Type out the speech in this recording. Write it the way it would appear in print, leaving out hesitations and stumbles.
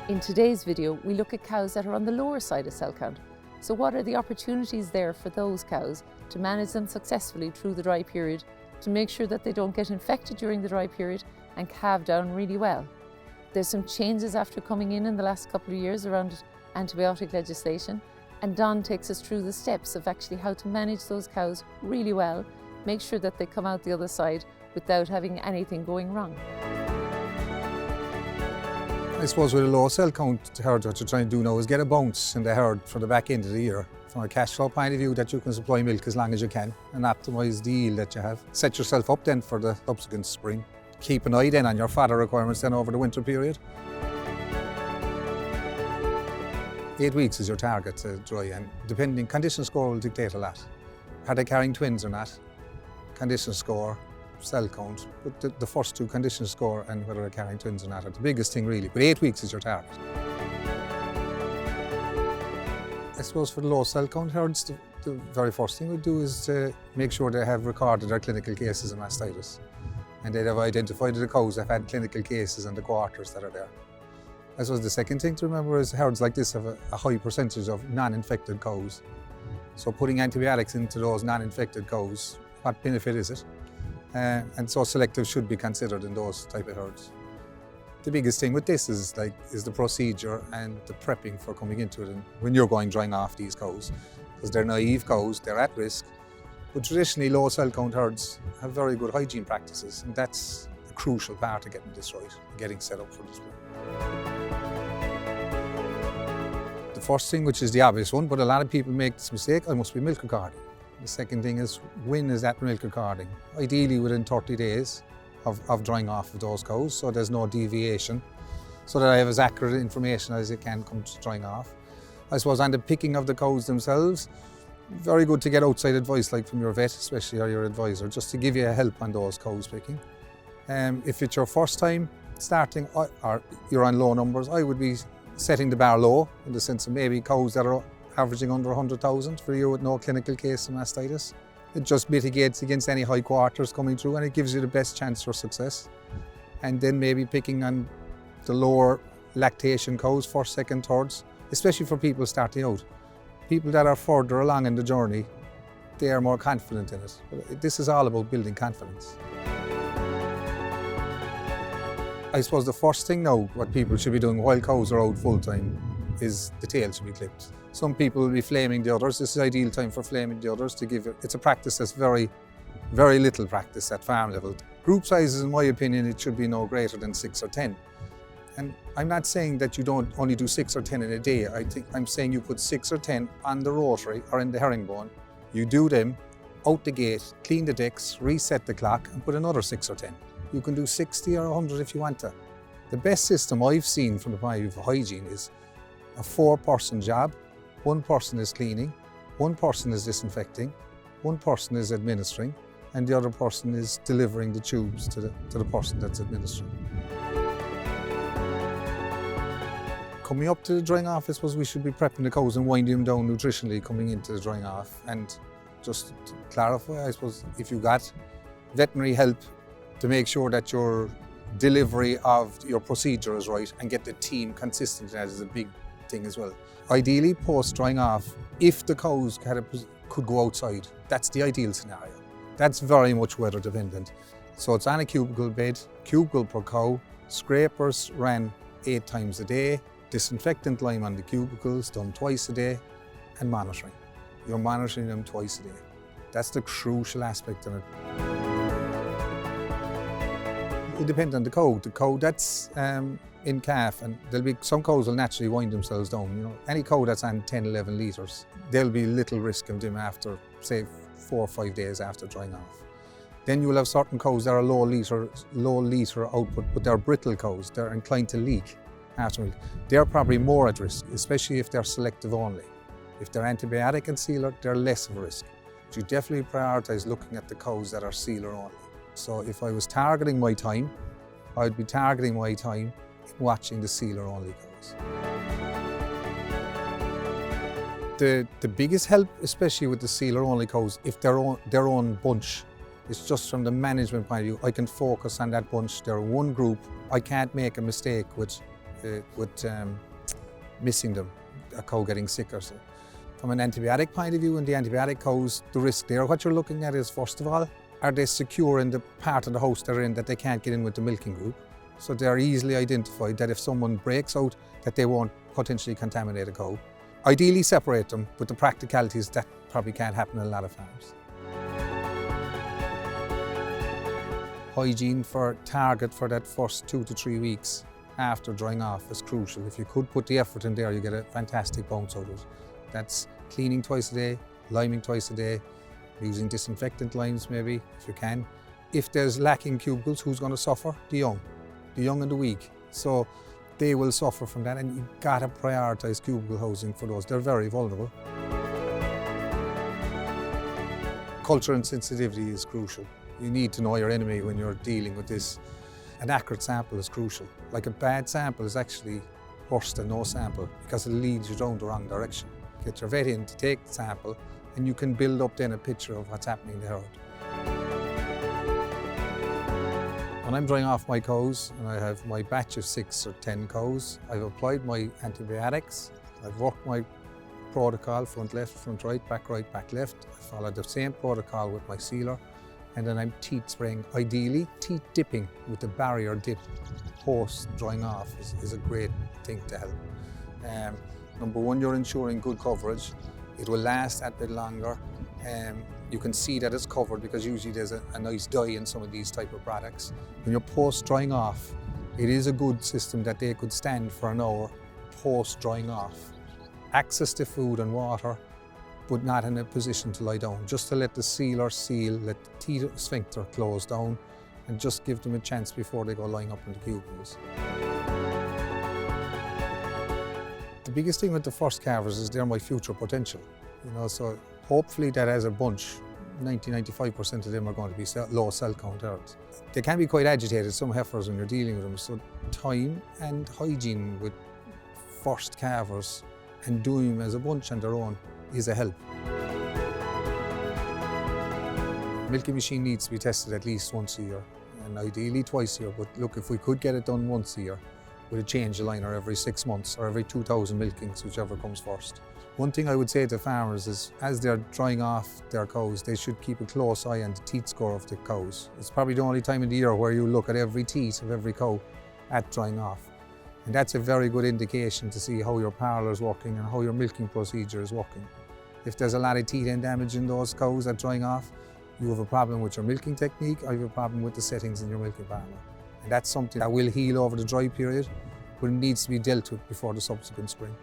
In today's video, we look at cows that are on the lower side of cell count. So what are the opportunities there for those cows to manage them successfully through the dry period, to make sure that they don't get infected during the dry period and calve down really well? There's some changes after coming in the last couple of years around antibiotic legislation, and Don takes us through the steps of actually how to manage those cows really well, make sure that they come out the other side without having anything going wrong. I suppose with a low cell count herd, what you're trying to do now is get a bounce in the herd for the back end of the year. From a cash flow point of view, that you can supply milk as long as you can and optimise the yield that you have. Set yourself up then for the subsequent spring. Keep an eye then on your fodder requirements then over the winter period. 8 weeks is your target to dry, and depending, condition score will dictate a lot. Are they carrying twins or not? Condition score, cell count, but the first two, condition score and whether they're carrying twins or not, are the biggest thing really. But 8 weeks is your target. I suppose for the low cell count herds, the very first thing we do is to make sure they have recorded their clinical cases of mastitis. And they'd have identified the cows that have had clinical cases and the quarters that are there. I suppose the second thing to remember is herds like this have a high percentage of non-infected cows. So putting antibiotics into those non-infected cows, what benefit is it? And so selective should be considered in those type of herds. The biggest thing with this is the procedure and the prepping for coming into it, and when you're going drying off these cows, because they're naive cows, they're at risk. But traditionally low cell count herds have very good hygiene practices, and that's a crucial part of getting this right, getting set up for this. The first thing, which is the obvious one, but a lot of people make this mistake, I must be milk recording. The second thing is, when is that milk recording? Ideally within 30 days of drying off of those cows, so there's no deviation, so that I have as accurate information as it can come to drying off. I suppose on the picking of the cows themselves, very good to get outside advice, like from your vet especially, or your advisor, just to give you a help on those cows picking. If it's your first time starting, or you're on low numbers, I would be setting the bar low, in the sense of maybe cows that are averaging under 100,000 for a year with no clinical case of mastitis. It just mitigates against any high quarters coming through, and it gives you the best chance for success. And then maybe picking on the lower lactation cows, first, second, thirds, especially for people starting out. People that are further along in the journey, they are more confident in it. But this is all about building confidence. I suppose the first thing now, what people should be doing while cows are out full time, is the tail should be clipped. Some people will be flaming the others. This is ideal time for flaming the others to give it. It's a practice that's very, very little practice at farm level. Group sizes, in my opinion, it should be no greater than 6 or 10. And I'm not saying that you don't only do 6 or 10 in a day. I'm saying you put 6 or 10 on the rotary or in the herringbone. You do them out the gate, clean the decks, reset the clock, and put another 6 or 10. You can do 60 or 100 if you want to. The best system I've seen from the point of view of hygiene is a 4-person job. 1 person is cleaning, 1 person is disinfecting, 1 person is administering, and the other person is delivering the tubes to the person that's administering. Coming up to the drying off, I suppose we should be prepping the cows and winding them down nutritionally coming into the drying off. And just to clarify, I suppose if you got veterinary help to make sure that your delivery of your procedure is right and get the team consistent, that is a big thing as well. Ideally, post drying off, if the cows could go outside, that's the ideal scenario. That's very much weather dependent. So it's on a cubicle bed, cubicle per cow, scrapers ran 8 times a day, disinfectant lime on the cubicles done twice a day, and monitoring. You're monitoring them twice a day. That's the crucial aspect of it. It depends on the cow. The cow that's in calf, and there'll be some cows will naturally wind themselves down. You know, any cow that's on 10, 11 litres, there'll be little risk of them after, say, 4 or 5 days after drying off. Then you will have certain cows that are low litre output, but they're brittle cows. They're inclined to leak after milk. They're probably more at risk, especially if they're selective only. If they're antibiotic and sealer, they're less of a risk. But you definitely prioritise looking at the cows that are sealer only. So if I was targeting my time, I'd be targeting my time in watching the sealer only cows. The biggest help, especially with the sealer only cows, if they're their own bunch, it's just from the management point of view. I can focus on that bunch. They're one group. I can't make a mistake with with missing them, a cow getting sicker. So from an antibiotic point of view, and the antibiotic cows, the risk there, what you're looking at is, first of all, are they secure in the part of the house they're in that they can't get in with the milking group? So they're easily identified that if someone breaks out, that they won't potentially contaminate a cow. Ideally separate them, but the practicalities, that probably can't happen in a lot of farms. Hygiene for target for that first 2 to 3 weeks after drying off is crucial. If you could put the effort in there, you get a fantastic bounce out of it. That's cleaning twice a day, liming twice a day, using disinfectant limes maybe, if you can. If there's lacking cubicles, who's going to suffer? The young and the weak. So they will suffer from that, and you've got to prioritise cubicle housing for those. They're very vulnerable. Culture and sensitivity is crucial. You need to know your enemy when you're dealing with this. An accurate sample is crucial. Like a bad sample is actually worse than no sample because it leads you down the wrong direction. Get your vet in to take the sample, and you can build up then a picture of what's happening in the herd. When I'm drying off my cows and I have my batch of 6 or 10 cows, I've applied my antibiotics, I've worked my protocol, front left, front right, back left. I followed the same protocol with my sealer, and then I'm teat spraying. Ideally, teat dipping with the barrier dip post drying off is a great thing to help. Number one, you're ensuring good coverage. It will last that bit longer. You can see that it's covered because usually there's a nice dye in some of these type of products. When you're post drying off, it is a good system that they could stand for an hour post drying off. Access to food and water, but not in a position to lie down. Just to let the sealer seal, let the teat sphincter close down, and just give them a chance before they go lying up in the cubicles. The biggest thing with the first calvers is they're my future potential. So hopefully that as a bunch, 90–95% of them are going to be low cell count herds. They can be quite agitated, some heifers, when you're dealing with them, so time and hygiene with first calvers and doing them as a bunch on their own is a help. The milking machine needs to be tested at least once a year, and ideally twice a year, but look, if we could get it done once a year, with a change liner every 6 months or every 2,000 milkings, whichever comes first. One thing I would say to farmers is, as they're drying off their cows, they should keep a close eye on the teat score of the cows. It's probably the only time in the year where you look at every teat of every cow at drying off. And that's a very good indication to see how your parlour is working and how your milking procedure is working. If there's a lot of teat end damage in those cows at drying off, you have a problem with your milking technique, or you have a problem with the settings in your milking parlour. And that's something that will heal over the dry period, but it needs to be dealt with before the subsequent spring.